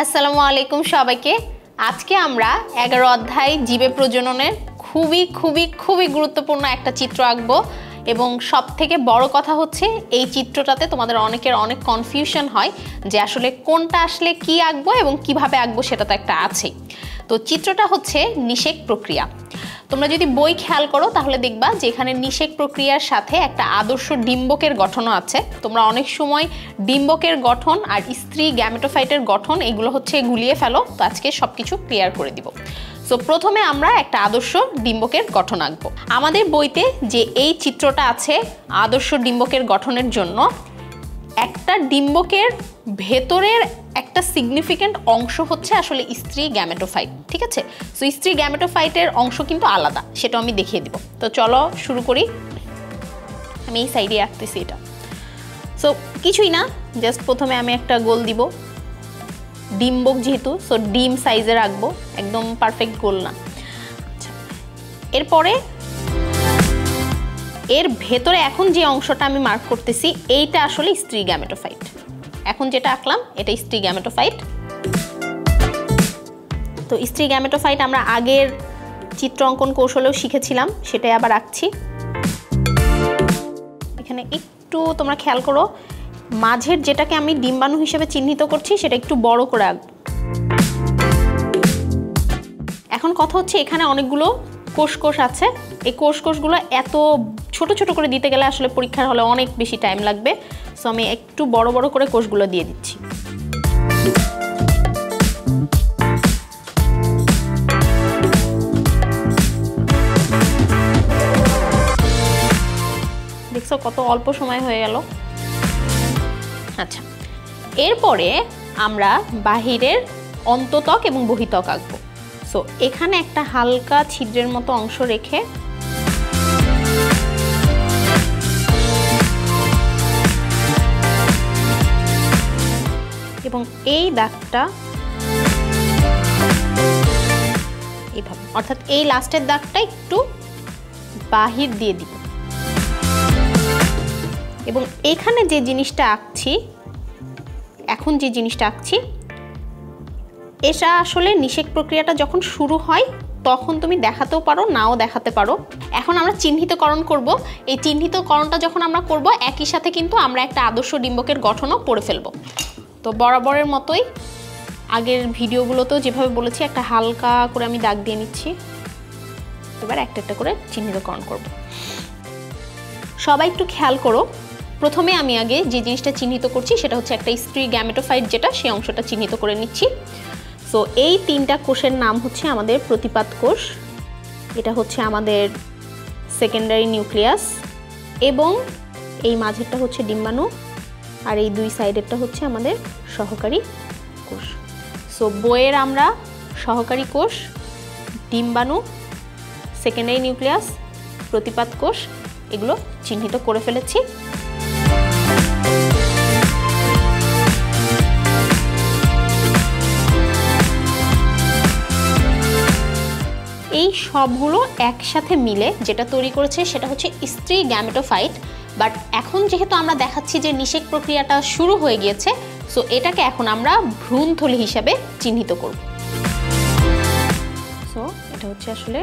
আসসালামু আলাইকুম সবাইকে। আজকে আমরা 11 অধ্যায় জীবে প্রজননের খুবই গুরুত্বপূর্ণ একটা চিত্র আঁকবো এবং সবথেকে বড় কথা হচ্ছে এই চিত্রটাতে তোমাদের অনেকের অনেক কনফিউশন হয় যে আসলে কোনটা আসলে কি আঁকবো এবং কিভাবে আঁকবো, সেটা তো একটা আছে। তো চিত্রটা হচ্ছে নিষেক প্রক্রিয়া। তোমরা যদি বই খেয়াল করো তাহলে দেখবা যে এখানে নিষেক প্রক্রিয়ার সাথে একটা আদর্শ ডিম্বকের গঠনও আছে। তোমরা অনেক সময় ডিম্বকের গঠন আর স্ত্রী গ্যামেটোফাইটের গঠন এগুলো হচ্ছে গুলিয়ে ফেলো, তো আজকে সবকিছু ক্লিয়ার করে দিব। সো প্রথমে আমরা একটা আদর্শ ডিম্বকের গঠন আঁকবো। আমাদের বইতে যে এই চিত্রটা আছে আদর্শ ডিম্বকের গঠনের জন্য, একটা ডিম্বকের ভেতরের একটা সিগনিফিক্যান্ট অংশ হচ্ছে আসলে স্ত্রী গ্যামেটোফাইট, ঠিক আছে? সো স্ত্রী গ্যামেটোফাইটের অংশ কিন্তু আলাদা, সেটা আমি দেখিয়ে দিব। তো চলো শুরু করি। আমি এই সাইডে রাখতেছি এটা। সো কিছুই না, জাস্ট প্রথমে আমি একটা গোল দিব, ডিম্বক যেহেতু, সো ডিম সাইজে রাখবো, একদম পারফেক্ট গোল না। আচ্ছা, এরপরে এর ভেতরে এখন যে অংশটা আমি মার্ক করতেছি এইটা আসলে স্ত্রী গ্যামেটোফাইট। এখন যেটা আঁকলাম এটা স্ত্রী গ্যামেটোফাইট। তো স্ত্রী গ্যামেটোফাইট আমরা আগের চিত্র অঙ্কন কৌশলেও শিখেছিলাম, সেটাই আবার আঁকছি। এখানে একটু তোমরা খেয়াল করো, মাঝের যেটাকে আমি ডিম্বাণু হিসেবে চিহ্নিত করছি সেটা একটু বড় করে আঁকবো। এখন কথা হচ্ছে এখানে অনেকগুলো কোষ আছে, এই কোষগুলো এত ছোট ছোট করে দিতে গেলে আসলে পরীক্ষার হলে অনেক বেশি টাইম লাগবে। সো আমি একটু বড় বড় করে কোষগুলো দিয়ে দিচ্ছি। দেখছো কত অল্প সময় হয়ে গেল। আচ্ছা, এরপরে আমরা বাহিরের অন্তত্বক এবং বহিত্বক আঁকবো। সো এখানে একটা হালকা ছিদ্রের মতো অংশ রেখে এবং এই দাগটা এইভাবে, অর্থাৎ এই লাস্টের দাগটা একটু বাহির দিয়ে দিব এবং এখানে যে জিনিসটা আঁকছি, এখন যে জিনিসটা আঁকছি এটা আসলে নিষেক প্রক্রিয়াটা যখন শুরু হয় তখন তুমি দেখাতেও পারো, নাও দেখাতে পারো। এখন আমরা চিহ্নিতকরণ করব। এই চিহ্নিতকরণটা যখন আমরা করব একই সাথে কিন্তু আমরা একটা আদর্শ ডিম্বকের গঠনও পড়ে ফেলবো। তো বরাবরের মতোই আগের ভিডিওগুলোতেও যেভাবে বলেছি একটা হালকা করে আমি দাগ দিয়ে নিচ্ছি। এবার একটা একটা করে চিহ্নিতকরণ করব। সবাই একটু খেয়াল করো, প্রথমে আমি আগে যে জিনিসটা চিহ্নিত করছি সেটা হচ্ছে একটা স্ত্রী গ্যামেটোফাইট, যেটা সেই অংশটা চিহ্নিত করে নিচ্ছি। সো এই তিনটা কোষের নাম হচ্ছে আমাদের প্রতিপাদ কোষ, এটা হচ্ছে আমাদের সেকেন্ডারি নিউক্লিয়াস এবং এই মাঝেরটা হচ্ছে ডিম্বাণু আর এই দুই সাইডেরটা হচ্ছে আমাদের সহকারী কোষ। সো বইয়ের আমরা সহকারী কোষ, ডিম্বাণু, সেকেন্ডারি নিউক্লিয়াস, প্রতিপাদ কোষ এগুলো চিহ্নিত করে ফেলেছি। এই সবগুলো একসাথে মিলে যেটা তৈরি করেছে সেটা হচ্ছে স্ত্রী গ্যামেটোফাইট। বাট এখন যেহেতু আমরা দেখাচ্ছি যে নিষেক প্রক্রিয়াটা শুরু হয়ে গিয়েছে, সো এটাকে এখন আমরা ভ্রূণথলি হিসাবে চিহ্নিত করব। সো এটা হচ্ছে আসলে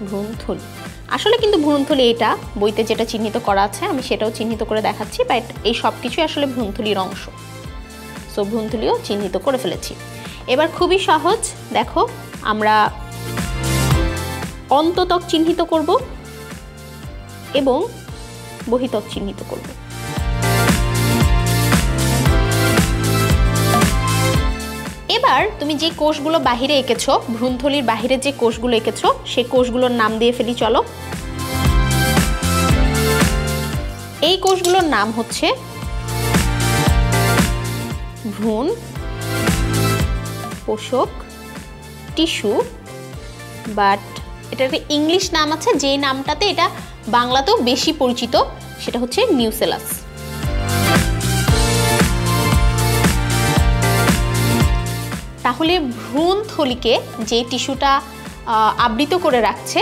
ভ্রূণথলি। আসলে কিন্তু ভ্রূণথলি এটা বইতে যেটা চিহ্নিত করা আছে আমি সেটাও চিহ্নিত করে দেখাচ্ছি, বাট এই সব কিছুই আসলে ভ্রূণথলির অংশ। সো ভ্রূণথলিও চিহ্নিত করে ফেলেছি। এবার খুবই সহজ, দেখো আমরা অন্তত্বক চিহ্নিত করব এবং বহিত্বক চিহ্নিত করব। এবার তুমি যে কোষগুলো বাহিরে এঁকেছো, ভ্রূণথলির বাহিরে যে কোষগুলো এঁকেছো সেই কোষগুলোর নাম দিয়ে ফেলি চলো। এই কোষগুলোর নাম হচ্ছে ভ্রূণ, পোষক, টিস্যু, বাট এটা একটা ইংলিশ নাম আছে যেই নামটাতে এটা বাংলাতেও বেশি পরিচিত, সেটা হচ্ছে নিউসেলাস। তাহলে ভ্রূণথলিকে যে টিস্যুটা আবৃত করে রাখছে,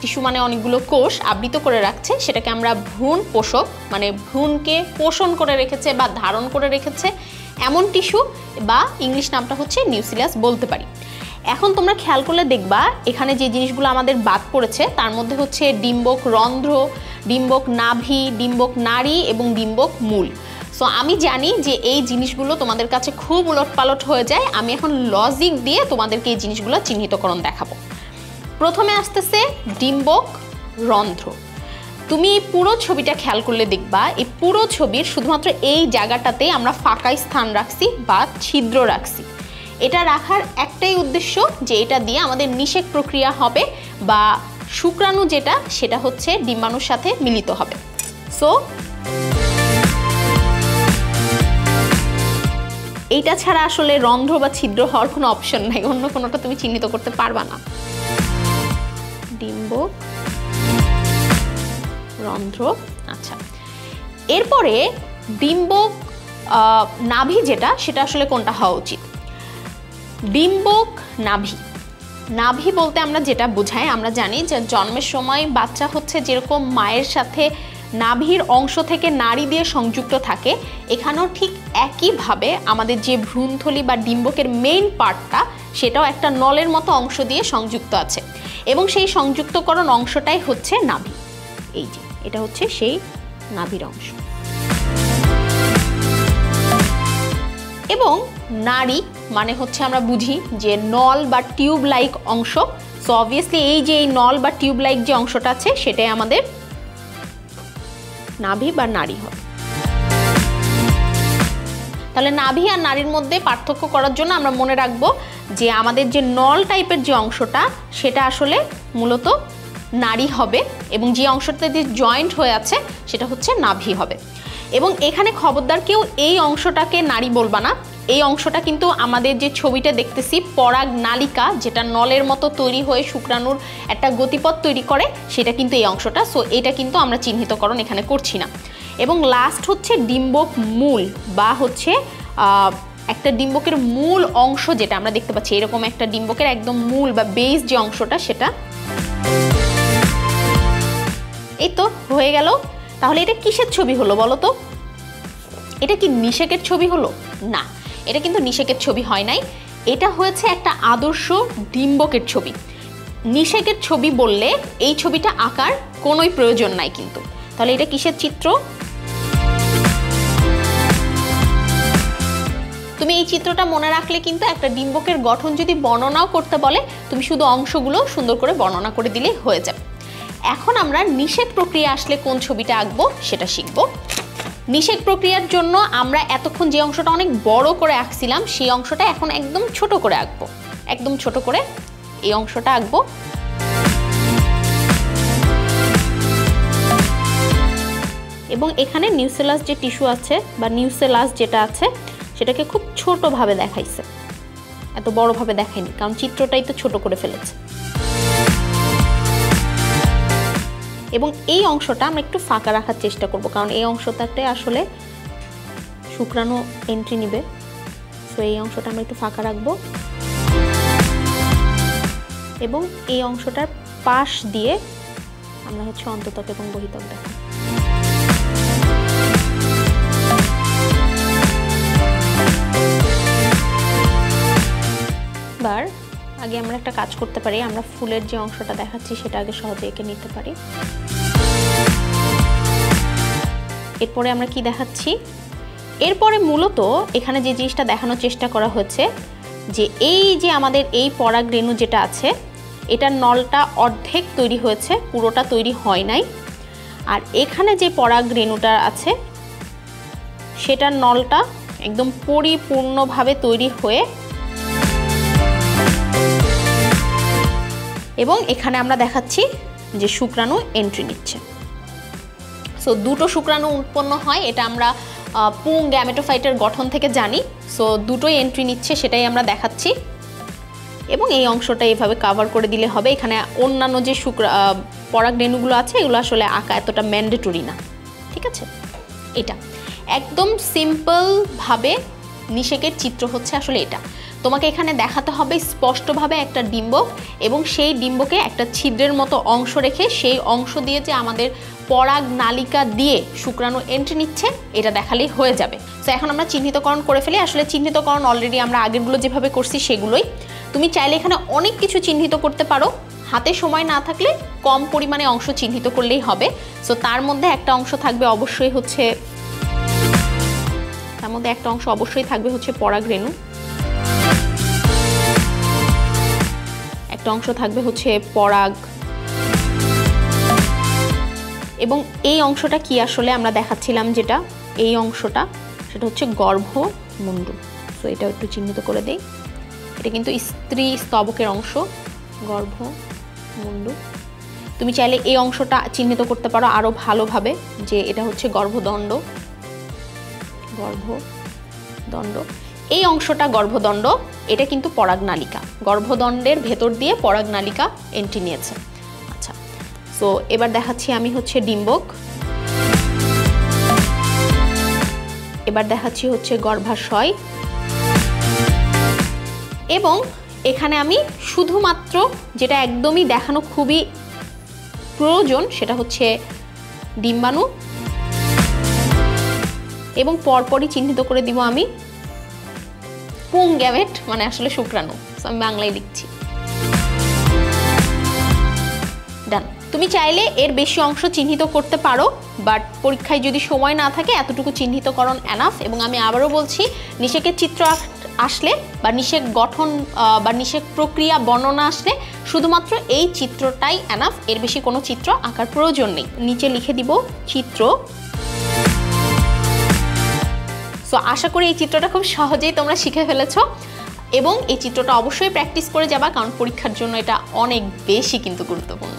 টিস্যু মানে অনেকগুলো কোষ আবৃত করে রাখছে, সেটাকে আমরা ভ্রূণ পোষক, মানে ভ্রূণকে পোষণ করে রেখেছে বা ধারণ করে রেখেছে এমন টিস্যু বা ইংলিশ নামটা হচ্ছে নিউক্লিয়াস বলতে পারি। এখন তোমরা খেয়াল করলে দেখবা এখানে যে জিনিসগুলো আমাদের বাদ পড়েছে তার মধ্যে হচ্ছে ডিম্বক রন্ধ্র, ডিম্বক নাভি, ডিম্বক নাড়ি এবং ডিম্বক মূল। সো আমি জানি যে এই জিনিসগুলো তোমাদের কাছে খুব উলটপালট হয়ে যায়, আমি এখন লজিক দিয়ে তোমাদেরকে এই জিনিসগুলো চিহ্নিতকরণ দেখাবো। প্রথমে আসতেছে ডিম্বক রন্ধ্র। তুমি পুরো ছবিটা খেয়াল করলে দেখবা এই পুরো ছবির শুধুমাত্র এই জায়গাটাতে আমরা ফাঁকা স্থান রাখছি বা ছিদ্র রাখছি। এটা রাখার একটাই উদ্দেশ্য যে এটা দিয়ে আমাদের নিষেক প্রক্রিয়া হবে বা শুক্রাণু যেটা সেটা হচ্ছে ডিম্বাণুর সাথে মিলিত হবে। সো এইটা ছাড়া আসলে রন্ধ্র বা ছিদ্র হওয়ার কোনো অপশন নাই, অন্য কোনোটা তুমি চিহ্নিত করতে পারবা না। ডিম্বক রন্ধ্র। আচ্ছা, এরপরে ডিম্বক নাভি যেটা সেটা আসলে কোনটা হওয়া উচিত? ডিম্বক নাভি। নাভি বলতে আমরা যেটা বোঝাই, আমরা জানি যে জন্মের সময় বাচ্চা হচ্ছে যেরকম মায়ের সাথে নাভির অংশ থেকে নাড়ি দিয়ে সংযুক্ত থাকে, এখানেও ঠিক একইভাবে আমাদের যে ভ্রূণথলি বা ডিম্বকের মেইন পার্টটা সেটাও একটা নলের মতো অংশ দিয়ে সংযুক্ত আছে এবং সেই সংযুক্তকরণ অংশটাই হচ্ছে নাভি। এই যে এটা হচ্ছে সেই নাভির অংশ। এবং নাড়ি মানে হচ্ছে আমরা বুঝি যে নল বা টিউব লাইক অংশ। সো অবভিয়াসলি এই যে এই নল বা টিউব লাইক যে অংশটা আছে সেটাই আমাদের নাভি বা নাড়ি হবে। তাহলে নাভি আর নাড়ির মধ্যে পার্থক্য করার জন্য আমরা মনে রাখবো যে আমাদের যে নল টাইপের যে অংশটা সেটা আসলে মূলত নাড়ি হবে এবং যে অংশটা যে জয়েন্ট হয়ে আছে সেটা হচ্ছে নাভি হবে। এবং এখানে খবরদার কেউ এই অংশটাকে নাড়ি বলবা না, এই অংশটা কিন্তু আমাদের যে ছবিটা দেখতেছি পরাগ নালিকা যেটা নলের মতো তৈরি হয়ে শুক্রাণুর একটা গতিপথ তৈরি করে সেটা কিন্তু এই অংশটা। সো এটা কিন্তু আমরা চিহ্নিতকরণ এখানে করছি না। এবং লাস্ট হচ্ছে ডিম্বক মূল বা হচ্ছে একটা ডিম্বকের মূল অংশ যেটা আমরা দেখতে পাচ্ছি, এরকম একটা ডিম্বকের একদম মূল বা বেস যে অংশটা সেটা। এই তো হয়ে গেল। তাহলে এটা কিসের ছবি হলো বলো তো? এটা কি নিষেকের ছবি হলো? না, এটা কিন্তু নিষেকের ছবি হয় নাই, এটা হয়েছে একটা আদর্শ ডিম্বকের ছবি। নিষেকের ছবি বললে এই ছবিটা আঁকার কোনোই প্রয়োজন নাই কিন্তু। তাহলে এটা কিসের চিত্র? তুমি এই চিত্রটা মনে রাখলে কিন্তু একটা ডিম্বকের গঠন যদি বর্ণনাও করতে বলে তুমি শুধু অংশগুলো সুন্দর করে বর্ণনা করে দিলেই হয়ে যাবে। এখন আমরা নিষেক প্রক্রিয়া আসলে কোন ছবিটা আঁকবো সেটা শিখবো। নিষেক প্রক্রিয়ার জন্য আমরা এতক্ষণ যে অংশটা অনেক বড় করে আঁকছিলাম সেই অংশটা এখন একদম ছোট করে আঁকবো, একদম ছোট করে এই অংশটা আঁকবো। এবং এখানে নিউসেলাস যে টিস্যু আছে বা নিউসেলাস যেটা আছে সেটাকে খুব ছোটভাবে দেখাইছে, এত বড়ভাবে দেখায়নি কারণ চিত্রটাই তো ছোট করে ফেলেছে। এবং এই অংশটা আমরা একটু ফাঁকা রাখার চেষ্টা করব কারণ এই অংশটাতে আসলে শুক্রাণু এন্ট্রি নেবে। সো এই অংশটা আমরা একটু ফাঁকা রাখবো এবং এই অংশটার পাশ দিয়ে আমরা হচ্ছে অন্তঃত্বক এবং বহিত্বক দেখাবো। এবার আগে আমরা একটা কাজ করতে পারি, আমরা ফুলের যে অংশটা দেখাচ্ছি সেটা আগে সহজে এঁকে নিতে পারি। এরপরে আমরা কি দেখাচ্ছি? এরপরে মূলত এখানে যে জিনিসটা দেখানোর চেষ্টা করা হয়েছে যে এই যে আমাদের এই পরাগ রেণু যেটা আছে এটার নলটা অর্ধেক তৈরি হয়েছে, পুরোটা তৈরি হয় নাই। আর এখানে যে পরাগ রেণুটা আছে সেটার নলটা একদম পরিপূর্ণভাবে তৈরি হয়ে এবং এখানে আমরা দেখাচ্ছি যে শুক্রাণু এন্ট্রি নিচ্ছে। সো দুটো শুক্রাণু উৎপন্ন হয়, এটা আমরা পুং গ্যামেটোফাইটের গঠন থেকে জানি। সো দুটোই এন্ট্রি নিচ্ছে সেটাই আমরা দেখাচ্ছি এবং এই অংশটা এইভাবে কাভার করে দিলে হবে। এখানে অন্যান্য যে পরাগ রেণুগুলো আছে এগুলো আসলে আঁকা এতটা ম্যান্ডেটরি না, ঠিক আছে? এটা একদম সিম্পলভাবে নিষেকের চিত্র হচ্ছে আসলে এটা। তোমাকে এখানে দেখাতে হবে স্পষ্টভাবে একটা ডিম্বক এবং সেই ডিম্বকে একটা ছিদ্রের মতো অংশ রেখে সেই অংশ দিয়ে যে আমাদের পরাগ নালিকা দিয়ে শুক্রাণু এন্ট্রি নিচ্ছে এটা দেখালেই হয়ে যাবে। তো এখন আমরা চিহ্নিতকরণ করে ফেলি। আসলে চিহ্নিতকরণ অলরেডি আমরা আগেরগুলো যেভাবে করছি সেগুলোই। তুমি চাইলে এখানে অনেক কিছু চিহ্নিত করতে পারো, হাতে সময় না থাকলে কম পরিমাণে অংশ চিহ্নিত করলেই হবে। সো তার মধ্যে একটা অংশ থাকবে অবশ্যই হচ্ছে পরাগ রেণু, একটা অংশ থাকবে হচ্ছে পরাগ, এবং এই অংশটা কি আসলে আমরা দেখাচ্ছিলাম যেটা এই অংশটা সেটা হচ্ছে গর্ভমুণ্ড। সো এটা একটু চিহ্নিত করে দেই, এটা কিন্তু স্ত্রী স্তবকের অংশ, গর্ভমুণ্ড। তুমি চাইলে এই অংশটা চিহ্নিত করতে পারো আরো ভালোভাবে যে এটা হচ্ছে গর্ভদণ্ড, এই অংশটা গর্ভদণ্ড, এটা কিন্তু পরাগনালিকা, গর্ভদণ্ডের ভেতর দিয়ে পরাগনালিকা এন্ট্রি নিয়েছে। আচ্ছা, সো এবার দেখাচ্ছি আমি হচ্ছে ডিম্বক, এবার দেখাচ্ছি হচ্ছে গর্ভাশয়, এবং এখানে আমি শুধুমাত্র যেটা একদমই দেখানো খুবই প্রয়োজন সেটা হচ্ছে ডিম্বাণু, এবং পরপরই চিহ্নিত করে দিব আমি পুংগ্যামেট, মানে আসলে শুক্রাণু। আমি বাংলায় লিখছি। ডান। তুমি চাইলে এর বেশি অংশ চিহ্নিত করতে পারো, বাট পরীক্ষায় যদি সময় না থাকে এতটুকু চিহ্নিতকরণ এনাফ। এবং আমি আবারও বলছি, নিষেকের চিত্র আসলে বা নিষেক গঠন বা নিষেক প্রক্রিয়া বর্ণনা আসলে শুধুমাত্র এই চিত্রটাই এনাফ, এর বেশি কোনো চিত্র আঁকার প্রয়োজন নেই। নিচে লিখে দিব চিত্র। সো আশা করি এই চিত্রটা খুব সহজেই তোমরা শিখে ফেলেছো, এবং এই চিত্রটা অবশ্যই প্র্যাকটিস করে যাবা, কারণ পরীক্ষার জন্য এটা অনেক বেশি কিন্তু গুরুত্বপূর্ণ।